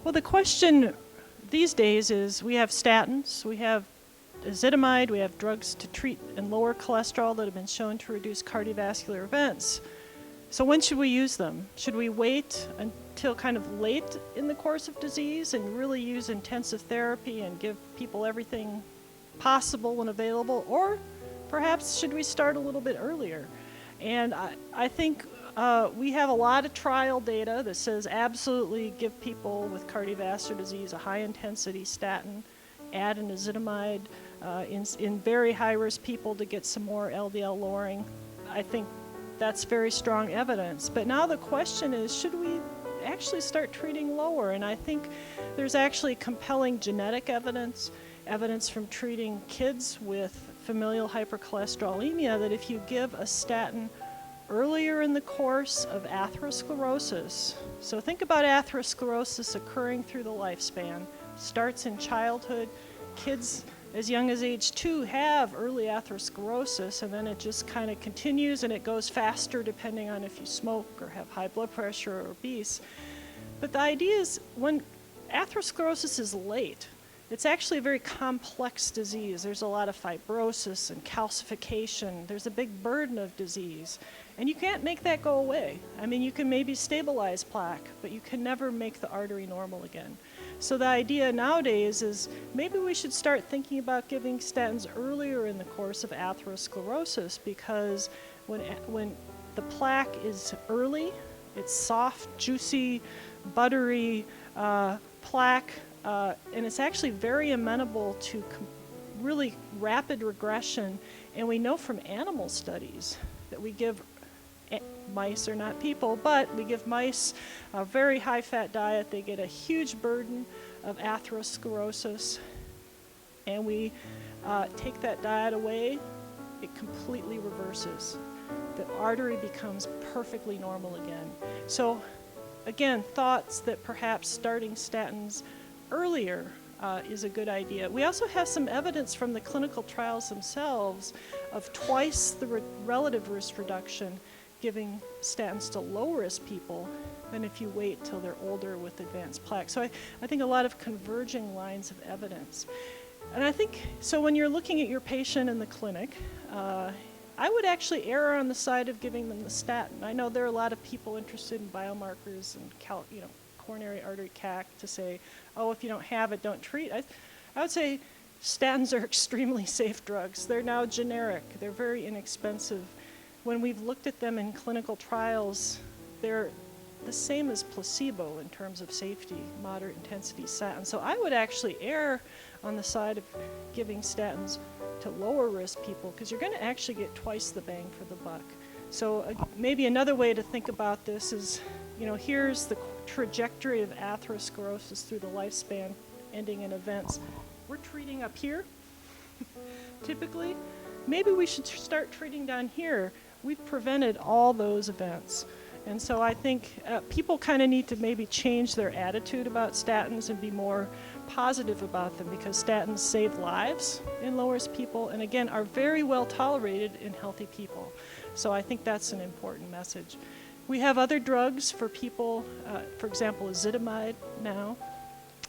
Well, the question these days is we have statins, we have ezetimibe, we have drugs to treat and lower cholesterol that have been shown to reduce cardiovascular events. So when should we use them? Should we wait until kind of late in the course of disease and really use intensive therapy and give people everything possible when available? Or perhaps should we start a little bit earlier? And I think we have a lot of trial data that says absolutely give people with cardiovascular disease a high-intensity statin, add an ezetimibe in very high-risk people to get some more LDL lowering. I think that's very strong evidence. But now the question is, should we actually start treating lower? And I think there's actually compelling genetic evidence from treating kids with familial hypercholesterolemia, that if you give a statin earlier in the course of atherosclerosis, so think about atherosclerosis occurring through the lifespan, starts in childhood, kids as young as age 2 have early atherosclerosis, and then it just kind of continues and it goes faster depending on if you smoke or have high blood pressure or obese. But the idea is when atherosclerosis is late, it's actually a very complex disease. There's a lot of fibrosis and calcification. There's a big burden of disease. And you can't make that go away. I mean, you can maybe stabilize plaque, but you can never make the artery normal again. So the idea nowadays is maybe we should start thinking about giving statins earlier in the course of atherosclerosis, because when the plaque is early, it's soft, juicy, buttery plaque, and it's actually very amenable to really rapid regression. And we know from animal studies that we give mice are not people, but we give mice a very high-fat diet. They get a huge burden of atherosclerosis, and we take that diet away, it completely reverses. The artery becomes perfectly normal again. So again, thoughts that perhaps starting statins earlier is a good idea. We also have some evidence from the clinical trials themselves of twice the relative risk reduction giving statins to low-risk people than if you wait till they're older with advanced plaque. So I think a lot of converging lines of evidence. And I think, so when you're looking at your patient in the clinic, I would actually err on the side of giving them the statin. I know there are a lot of people interested in biomarkers and coronary artery CAC to say, oh, if you don't have it, don't treat. I would say statins are extremely safe drugs. They're now generic. They're very inexpensive. When we've looked at them in clinical trials, they're the same as placebo in terms of safety, moderate intensity statins. So I would actually err on the side of giving statins to lower risk people, because you're going to actually get twice the bang for the buck. So maybe another way to think about this is, here's the trajectory of atherosclerosis through the lifespan, ending in events. We're treating up here, typically. Maybe we should start treating down here. We've prevented all those events. And so I think people kind of need to maybe change their attitude about statins and be more positive about them, because statins save lives in low-risk people and, again, are very well tolerated in healthy people. So I think that's an important message. We have other drugs for people, for example, ezetimibe now,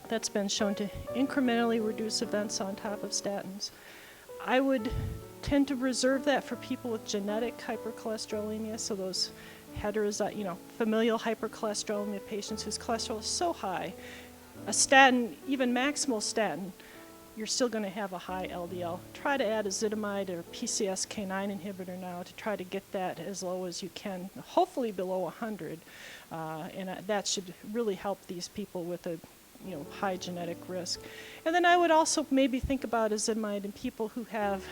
that's been shown to incrementally reduce events on top of statins. I would tend to reserve that for people with genetic hypercholesterolemia, so those familial hypercholesterolemia patients whose cholesterol is so high. A statin, even maximal statin, you're still going to have a high LDL. Try to add ezetimibe or PCSK9 inhibitor now to try to get that as low as you can, hopefully below 100, and that should really help these people with a high genetic risk. And then I would also maybe think about ezetimibe in people who have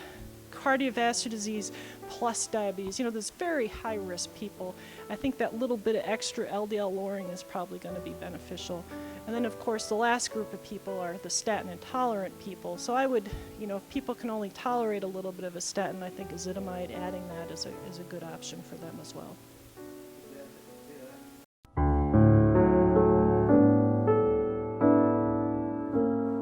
cardiovascular disease plus diabetes. Those very high-risk people. I think that little bit of extra LDL lowering is probably going to be beneficial. And then, of course, the last group of people are the statin-intolerant people. So I would, if people can only tolerate a little bit of a statin, I think ezetimibe, adding that is a good option for them as well.